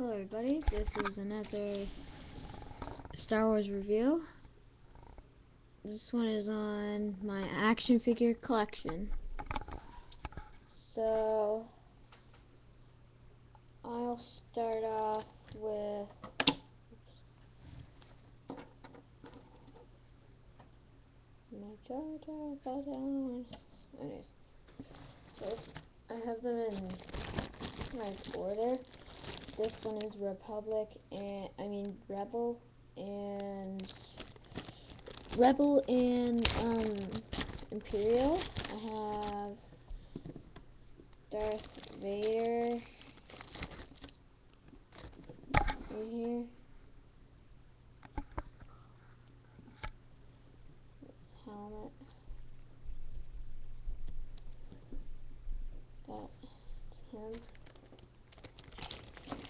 Hello everybody, this is another Star Wars review. This one is on my action figure collection. So, I'll start off with my Jar Jar fell down. Anyways, so I have them in right order. This one is Rebel and Imperial. I have Darth Vader right here. His helmet. That's him.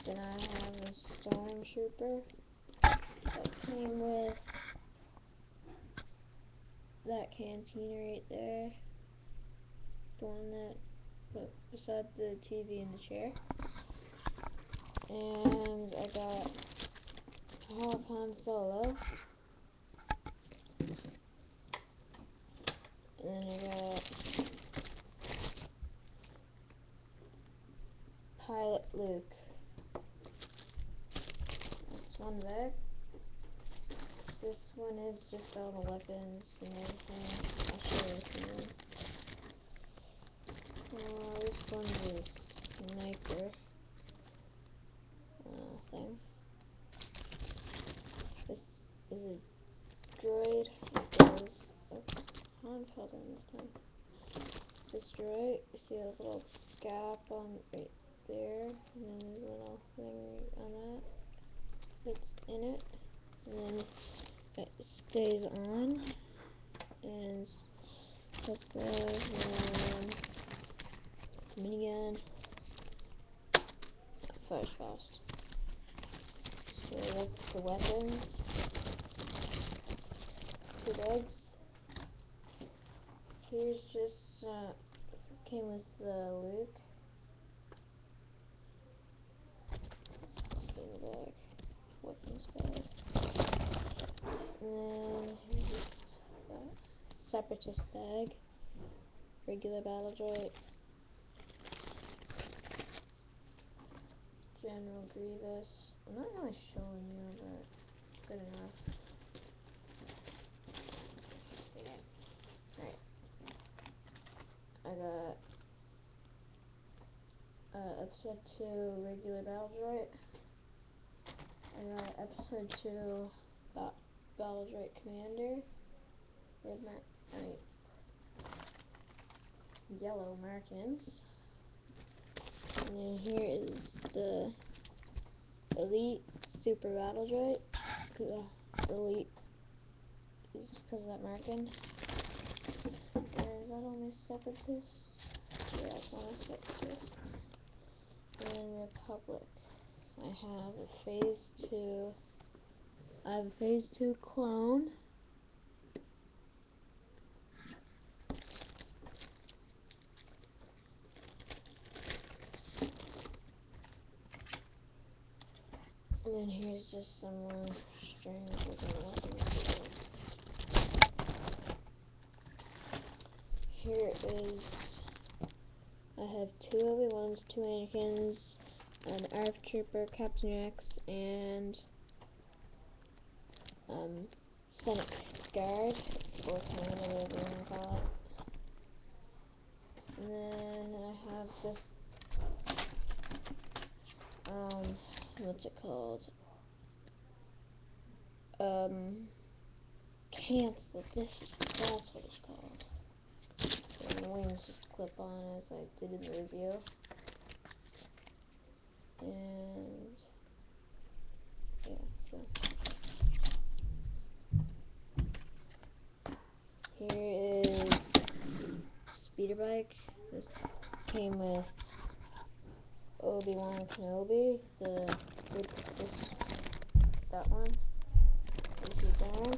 Then I have a Stormtrooper that came with that cantina right there. The one that put beside the TV and the chair. And I got half Han Solo. And then I got Pilot Luke. That's one bag. This one is just all the weapons and everything. I'll show you everything. This one is sniper thing. This is a droid. It goes. Oops, Han fell down this time. This droid, you see a little gap on right there, and then a little thing right on that. It's in it, and then it stays on, and that's there, and minigun, fires fast. So that's the weapons. 2 bags. Here's just, came with Luke. Stay in the bag. Weapons bag. And then here's just a Separatist bag. Regular battle droid. General Grievous. I'm not really showing you, but good enough. Alright. I got episode 2 regular battle droid. I got episode 2 battle droid commander. Yellow markings. And then here is the Elite Super Battle Droid. Elite is because of that marking. And is that only Separatists? Yeah, it's only Separatists. And then Republic. I have a Phase 2 clone. And then here's just some more strings with the weapons. Here is, I have 2 Obi-Wans, 2 Anakins, an ARF Trooper, Captain Rex, and Senate Guard, or whatever you want to call it. And then I have this, what's it called? Cancel. That's what it's called. And the wings just clip on as I did in the review. And yeah, so here is speeder bike. This came with Obi-Wan Kenobi, that one. This is on.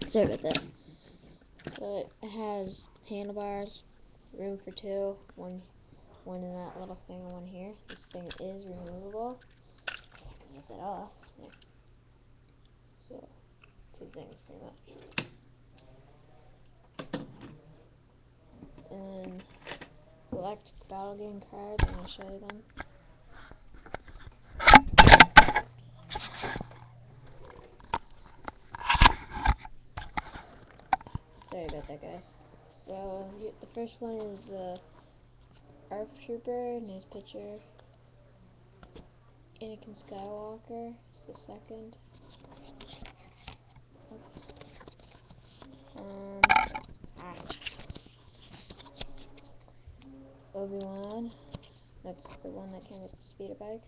Sorry about that. So it has handlebars, room for 2, one one in that little thing and one here. This thing is removable. Get that off. There. So, two things pretty much. And then Galactic Battle Game cards, I'm going to show you them. Sorry about that, guys. So, the first one is ARC Trooper, nice picture. Anakin Skywalker is the second. Obi-Wan, that's the one that came with the speeder bike.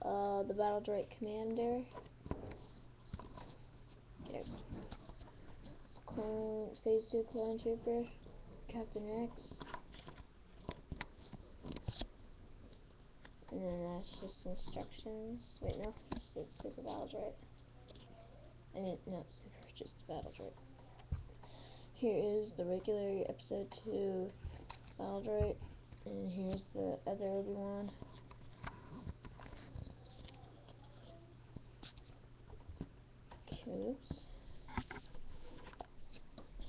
The Battle Droid Commander. Phase 2 Clone Trooper. Captain Rex. And then that's just instructions. Wait, no, just it's Super Battle Droid. I mean, not Super, just Battle Droid. Here is the regular Episode 2 Battle Droid. And here's the other Obi-Wan. Oops.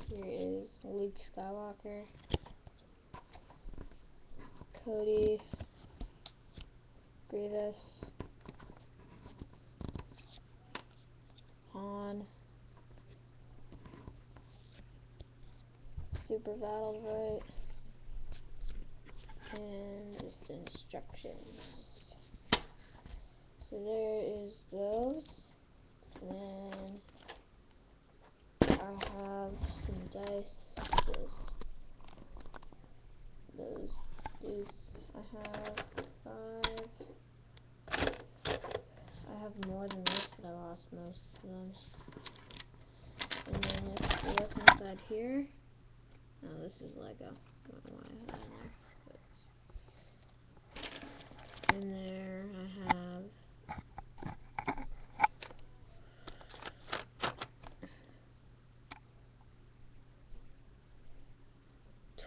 Here is Luke Skywalker, Cody, Grievous, Han, Super Battle Droid, and just instructions. So there is those. And then I have some dice, just those deuce. I have 5. I have more than this, but I lost most of them. And then if you look inside here, oh, this is Lego. I don't know why I have that in there. But in there I have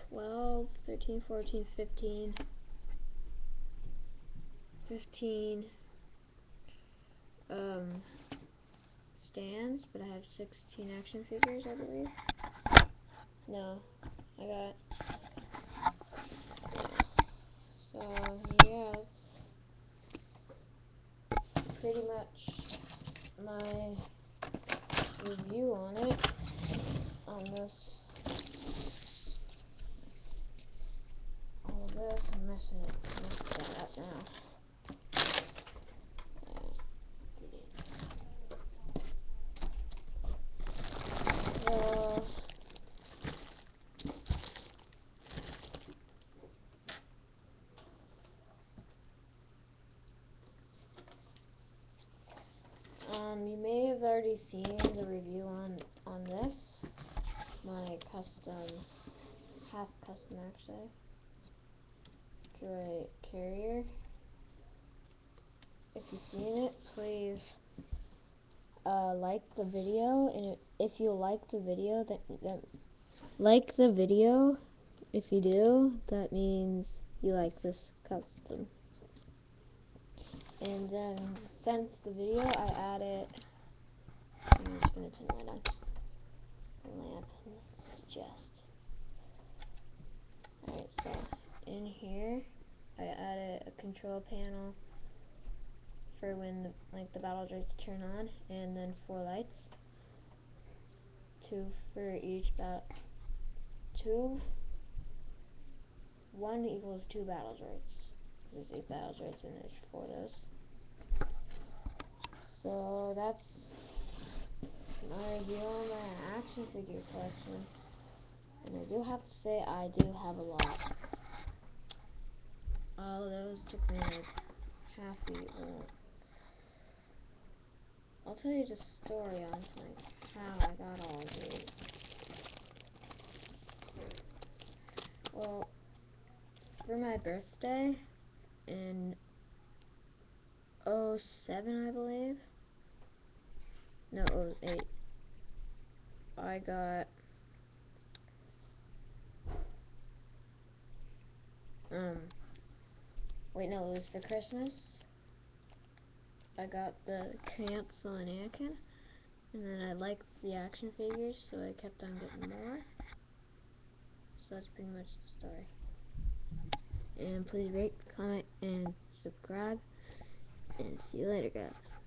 12, 13, 14, 15 stands, but I have 16 action figures, I believe. No, I got, so yeah, that's pretty much my review on it, on this. All of this, I'm messing that up now. You may have already seen the review on this, my custom, half custom actually, droid carrier. If you've seen it, please like the video, and if you like the video, like the video. If you do, that means you like this custom. And then since the video, I added, I'm just going to turn the light on, the lamp, it's just, alright, so in here, I added a control panel for when the battle droids turn on, and then 4 lights, 2 for each one equals 2 battle droids. There's 8 battle droids and there's 4 of those. So that's my review on my action figure collection. And I do have to say, I do have a lot. All of those took me like half a year. I'll tell you the story on how I got all of these. Well, for my birthday in 07, I believe. No, 08. I got wait, no, it was for Christmas. I got the Cancel and Anakin, and then I liked the action figures, so I kept on getting more. So that's pretty much the story. And please rate, comment, and subscribe, and see you later, guys.